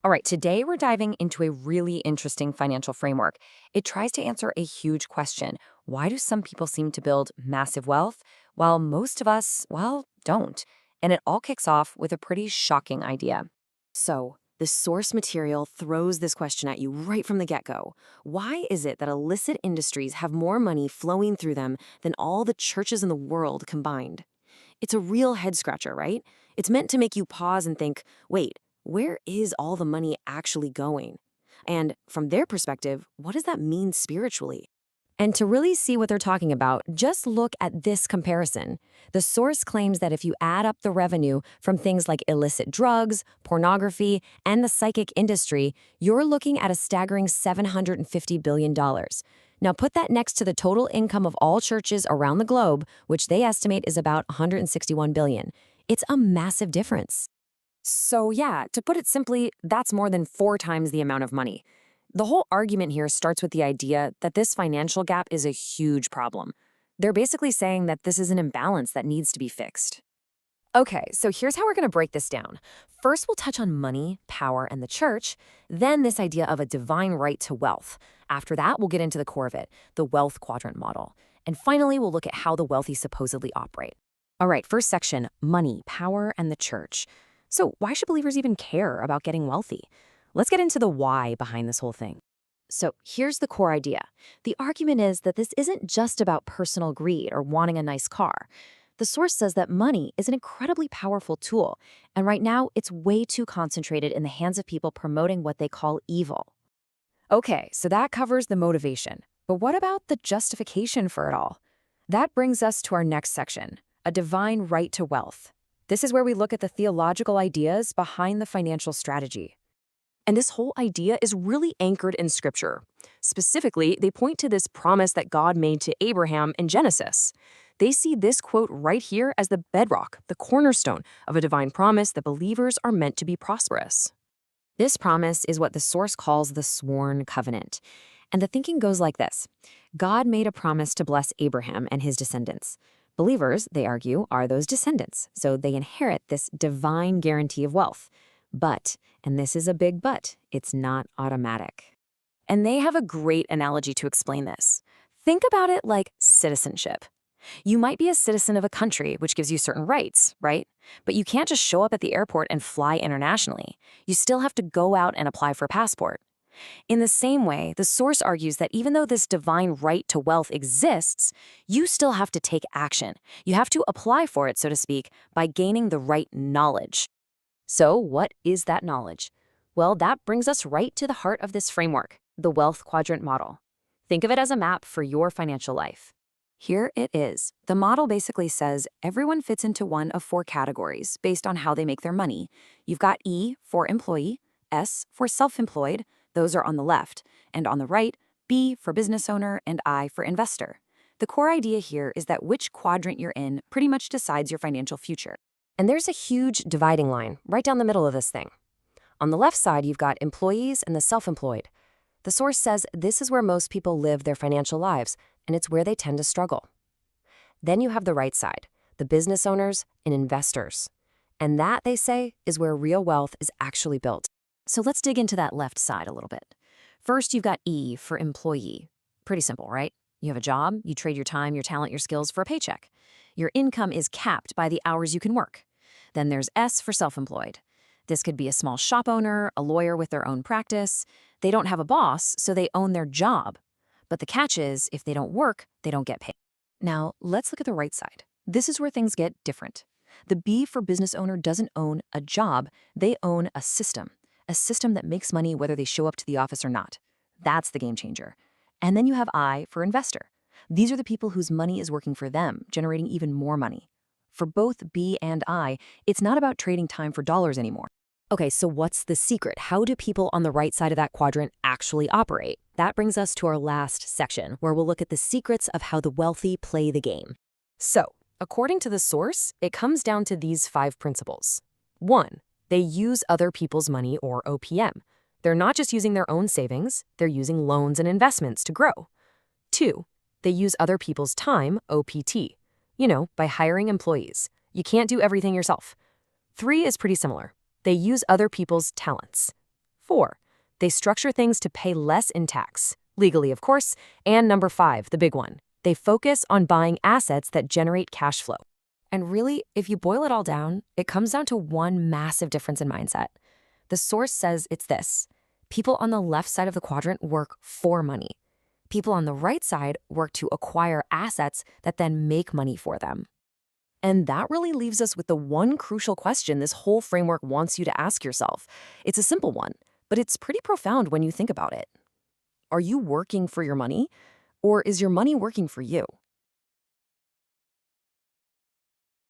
All right, today we're diving into a really interesting financial framework. It tries to answer a huge question. Why do some people seem to build massive wealth while most of us, well, don't? And it all kicks off with a pretty shocking idea. So, the source material throws this question at you right from the get-go. Why is it that illicit industries have more money flowing through them than all the churches in the world combined? It's a real head-scratcher, right? It's meant to make you pause and think, wait, where is all the money actually going? And from their perspective, what does that mean spiritually? And to really see what they're talking about, just look at this comparison. The source claims that if you add up the revenue from things like illicit drugs, pornography, and the psychic industry, you're looking at a staggering $750 billion. Now put that next to the total income of all churches around the globe, which they estimate is about $161 billion. It's a massive difference. So yeah, to put it simply, that's more than 4 times the amount of money. The whole argument here starts with the idea that this financial gap is a huge problem. They're basically saying that this is an imbalance that needs to be fixed. Okay, so here's how we're going to break this down. First, we'll touch on money, power, and the church, then this idea of a divine right to wealth. After that, we'll get into the core of it, the wealth quadrant model. And finally, we'll look at how the wealthy supposedly operate. All right, first section, money, power, and the church. So why should believers even care about getting wealthy? Let's get into the why behind this whole thing. So here's the core idea. The argument is that this isn't just about personal greed or wanting a nice car. The source says that money is an incredibly powerful tool, and right now it's way too concentrated in the hands of people promoting what they call evil. Okay, so that covers the motivation. But what about the justification for it all? That brings us to our next section, a divine right to wealth. This is where we look at the theological ideas behind the financial strategy. And this whole idea is really anchored in Scripture. Specifically, they point to this promise that God made to Abraham in Genesis. They see this quote right here as the bedrock, the cornerstone of a divine promise that believers are meant to be prosperous. This promise is what the source calls the sworn covenant. And the thinking goes like this. God made a promise to bless Abraham and his descendants. Believers, they argue, are those descendants, so they inherit this divine guarantee of wealth. But, and this is a big but, it's not automatic. And they have a great analogy to explain this. Think about it like citizenship. You might be a citizen of a country, which gives you certain rights, right? But you can't just show up at the airport and fly internationally. You still have to go out and apply for a passport. In the same way, the source argues that even though this divine right to wealth exists, you still have to take action. You have to apply for it, so to speak, by gaining the right knowledge. So what is that knowledge? Well, that brings us right to the heart of this framework, the wealth quadrant model. Think of it as a map for your financial life. Here it is. The model basically says everyone fits into one of 4 categories based on how they make their money. You've got E for employee, S for self-employed, those are on the left, and on the right, B for business owner and I for investor. The core idea here is that which quadrant you're in pretty much decides your financial future. And there's a huge dividing line right down the middle of this thing. On the left side, you've got employees and the self-employed. The source says this is where most people live their financial lives, and it's where they tend to struggle. Then you have the right side, the business owners and investors. And that, they say, is where real wealth is actually built. So let's dig into that left side a little bit. First, you've got E for employee. Pretty simple, right? You have a job, you trade your time, your talent, your skills for a paycheck. Your income is capped by the hours you can work. Then there's S for self-employed. This could be a small shop owner, a lawyer with their own practice. They don't have a boss, so they own their job. But the catch is, if they don't work, they don't get paid. Now, let's look at the right side. This is where things get different. The B for business owner doesn't own a job, they own a system that makes money whether they show up to the office or not. That's the game changer. And then you have I for investor. These are the people whose money is working for them, generating even more money. For both B and I, it's not about trading time for dollars anymore. Okay, so what's the secret? How do people on the right side of that quadrant actually operate? That brings us to our last section, where we'll look at the secrets of how the wealthy play the game. So, according to the source, it comes down to these 5 principles. 1, they use other people's money, or OPM. They're not just using their own savings, they're using loans and investments to grow. 2, they use other people's time, OPT. By hiring employees. You can't do everything yourself. 3 is pretty similar. They use other people's talents. 4, they structure things to pay less in tax, legally, of course. And number 5, the big one, they focus on buying assets that generate cash flow. And really, if you boil it all down, it comes down to one massive difference in mindset. The source says it's this: people on the left side of the quadrant work for money. People on the right side work to acquire assets that then make money for them. And that really leaves us with the one crucial question this whole framework wants you to ask yourself. It's a simple one, but it's pretty profound when you think about it. Are you working for your money, or is your money working for you?